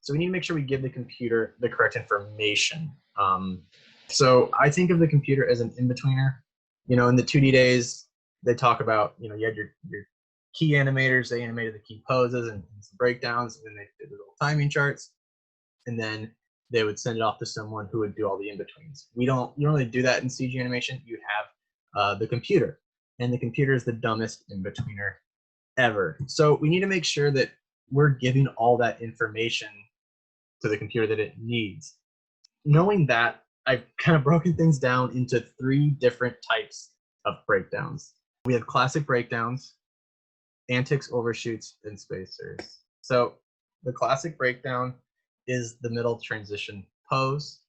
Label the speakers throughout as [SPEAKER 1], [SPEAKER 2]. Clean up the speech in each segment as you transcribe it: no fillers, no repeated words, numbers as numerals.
[SPEAKER 1] So we need to make sure we give the computer the correct information. So I think of the computer as an in-betweener. You know, in the 2D days, they talk about, you know, you had your key animators, they animated the key poses and some breakdowns, and then they did the little timing charts, and then they would send it off to someone who would do all the in-betweens. You don't really do that in CG animation. You have the computer, and the computer is the dumbest in-betweener ever. So we need to make sure that we're giving all that information to the computer that it needs. Knowing that, I've kind of broken things down into 3 different types of breakdowns. We have classic breakdowns, ANTICS, overshoots, and spacers. So the classic breakdown is the middle transition pose.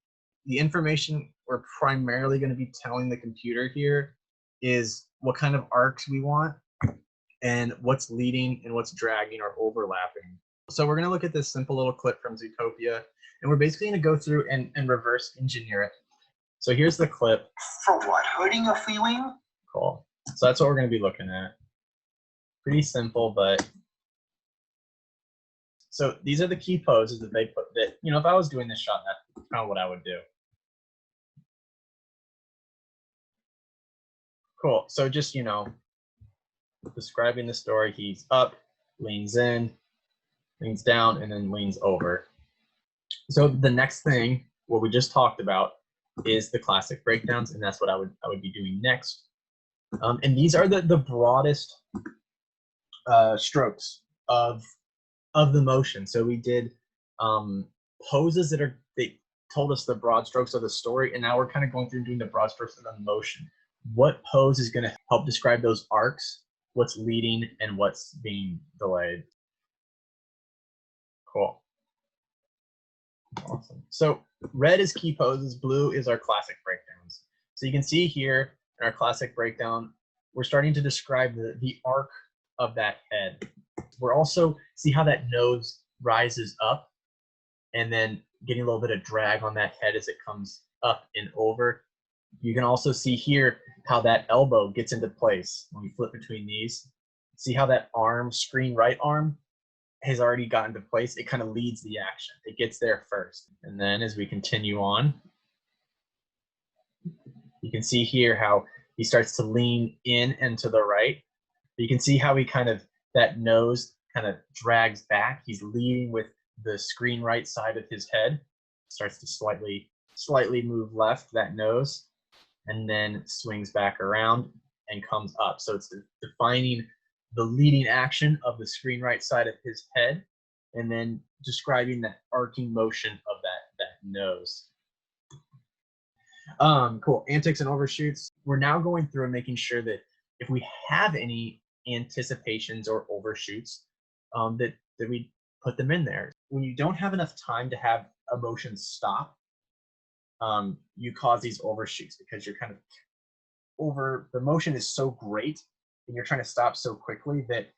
[SPEAKER 1] The information we're primarily going to be telling the computer here is what kind of arcs we want and what's leading and what's dragging or overlapping. So we're going to look at this simple little clip from Zootopia, and we're basically going to go through and reverse engineer it. So here's the clip.
[SPEAKER 2] For what? Hurting your feeling?
[SPEAKER 1] Cool. So that's what we're going to be looking at. Pretty simple, but so these are the key poses that they put that, you know, if I was doing this shot, that's kind of what I would do. Cool. So just, you know, describing the story, he's up, leans in, leans down, and then leans over. So the next thing, what we just talked about, is the classic breakdowns, and that's what I would be doing next. And these are the broadest strokes of the motion. So we did poses they told us the broad strokes of the story, and now we're kind of going through and doing the broad strokes of the motion. What pose is going to help describe those arcs, what's leading, and what's being delayed? Cool. Awesome. So red is key poses, blue is our classic breakdowns. So you can see here in our classic breakdown, we're starting to describe the arc of that head. We're also, see how that nose rises up and then getting a little bit of drag on that head as it comes up and over. You can also see here how that elbow gets into place when we flip between these. See how that arm, screen right arm, has already gotten to place. It kind of leads the action. It gets there first. And then as we continue on, you can see here how he starts to lean in and to the right. You can see how he kind of, that nose kind of drags back. He's leading with the screen right side of his head. Starts to slightly move left, that nose, and then swings back around and comes up. So it's defining the leading action of the screen right side of his head, and then describing that arcing motion of that nose. Cool. Antics and overshoots. We're now going through and making sure that if we have any anticipations or overshoots, that we put them in there. When you don't have enough time to have a motion stop, you cause these overshoots because you're kind of the motion is so great and you're trying to stop so quickly that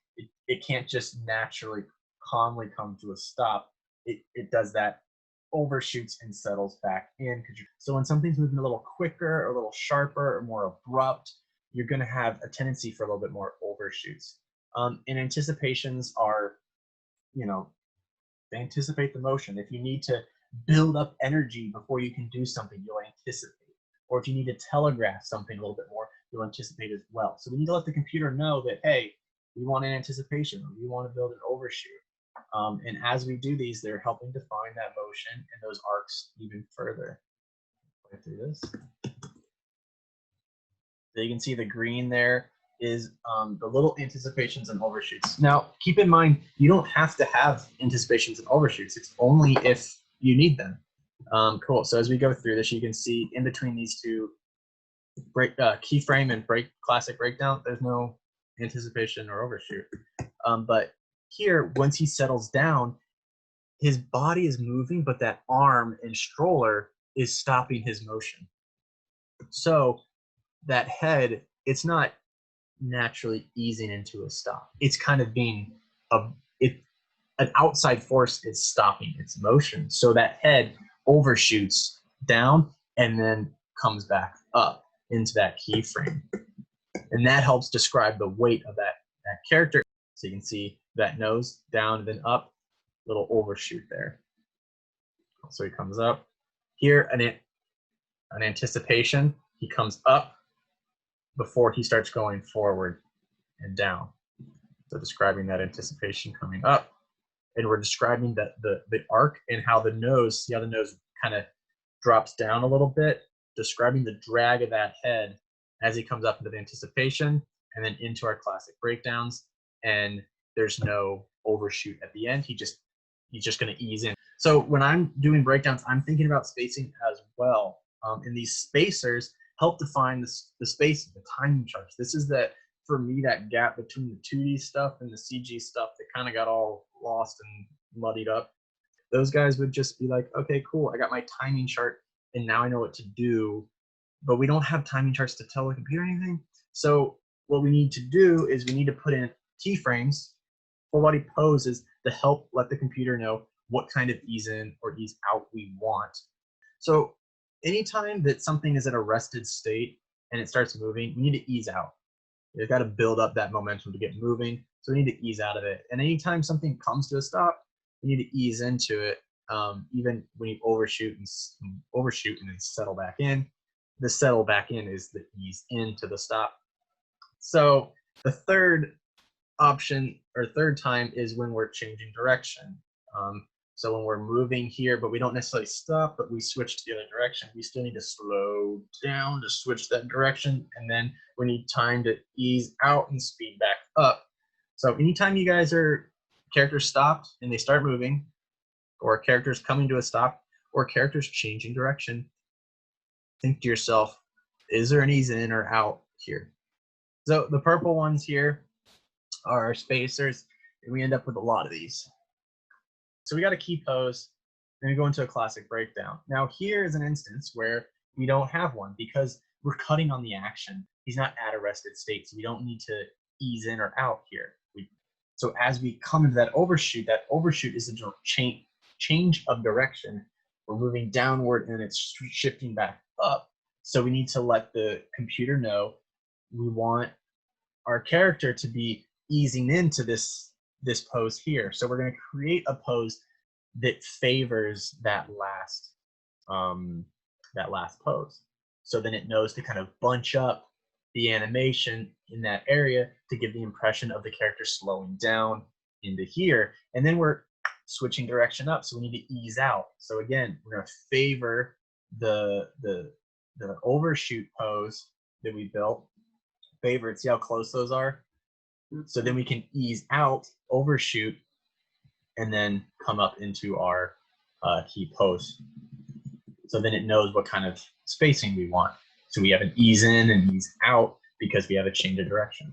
[SPEAKER 1] it can't just naturally calmly come to a stop. It does that, overshoots and settles back in. So when something's moving a little quicker or a little sharper or more abrupt, you're going to have a tendency for a little bit more overshoots. And anticipations are, you know, they anticipate the motion. If you need to build up energy before you can do something, you'll anticipate. Or if you need to telegraph something a little bit more, you'll anticipate as well. So we need to let the computer know that, hey, we want an anticipation, or we want to build an overshoot. And as we do these, they're helping define that motion and those arcs even further. Play through this. So you can see the green there is the little anticipations and overshoots. Now, keep in mind, you don't have to have anticipations and overshoots. It's only if you need them. Cool. So as we go through this, you can see in between these two keyframe and classic breakdown, there's no anticipation or overshoot. But here, once he settles down, his body is moving, but that arm and stroller is stopping his motion. So that head, it's not naturally easing into a stop. It's kind of being an outside force is stopping its motion. So that head overshoots down and then comes back up into that keyframe. And that helps describe the weight of that character. So you can see that nose down and then up, little overshoot there. So he comes up. Here, an anticipation, he comes up before he starts going forward and down. So describing that anticipation coming up. And we're describing the arc and how the nose, see how the nose kind of drops down a little bit, describing the drag of that head as he comes up into the anticipation and then into our classic breakdowns. And there's no overshoot at the end. He's just going to ease in. So when I'm doing breakdowns, I'm thinking about spacing as well. And these spacers help define the spacing, the timing charts. This is that, for me, that gap between the 2D stuff and the CG stuff that kind of got all lost and muddied up. Those guys would just be like, okay, cool, I got my timing chart and now I know what to do. But we don't have timing charts to tell the computer anything. So what we need to do is we need to put in keyframes, full body poses, to help let the computer know what kind of ease in or ease out we want. So anytime that something is at a rested state and it starts moving, we need to ease out. You've got to build up that momentum to get moving. So we need to ease out of it. And anytime something comes to a stop, we need to ease into it. Even when you overshoot and then settle back in. The settle back in is the ease into the stop. So the third option or third time is when we're changing direction. So when we're moving here, but we don't necessarily stop, but we switch to the other direction, we still need to slow down to switch that direction. And then we need time to ease out and speed back up. So anytime you guys characters stopped and they start moving, or characters coming to a stop, or characters changing direction, think to yourself, is there an ease in or out here? So the purple ones here are our spacers, and we end up with a lot of these. So we got a key pose, then we go into a classic breakdown. Now here is an instance where we don't have one because we're cutting on the action. He's not at a rested state, so we don't need to ease in or out here. So as we come into that overshoot is a change of direction. We're moving downward and it's shifting back up. So we need to let the computer know we want our character to be easing into this pose here. So we're going to create a pose that favors that last pose. So then it knows to kind of bunch up the animation in that area to give the impression of the character slowing down into here. And then we're switching direction up, so we need to ease out. So again, we're going to favor the overshoot pose that we built. Favor it. See how close those are? So then we can ease out, overshoot, and then come up into our key pose. So then it knows what kind of spacing we want. So we have an ease in and ease out because we have a change of direction.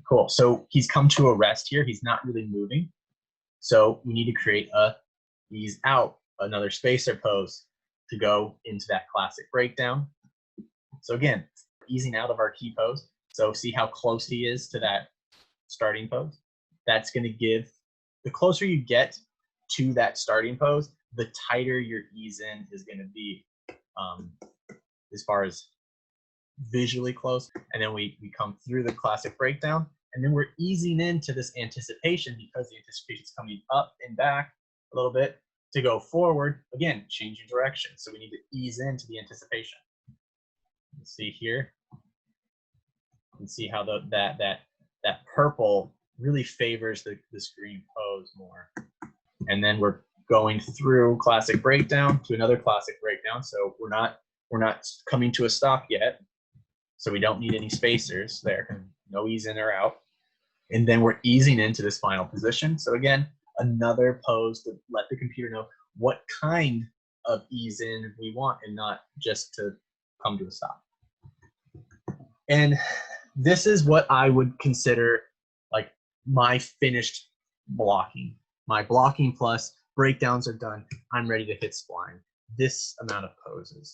[SPEAKER 1] Cool. So he's come to a rest here. He's not really moving. So we need to create a ease out, another spacer pose to go into that classic breakdown. So again, easing out of our key pose. So see how close he is to that starting pose? That's going to give, the closer you get to that starting pose, the tighter your ease in is going to be as far as visually close. And then we come through the classic breakdown, and then we're easing into this anticipation because the anticipation is coming up and back a little bit to go forward. Again, changing direction. So we need to ease into the anticipation. You see here, you can see how that purple really favors this green pose more. And then we're going through classic breakdown to another classic breakdown. So we're not coming to a stop yet. So we don't need any spacers there, no ease in or out. And then we're easing into this final position. So again, another pose to let the computer know what kind of ease in we want and not just to come to a stop. And this is what I would consider like my finished blocking. My blocking plus breakdowns are done. I'm ready to hit spline. This amount of poses.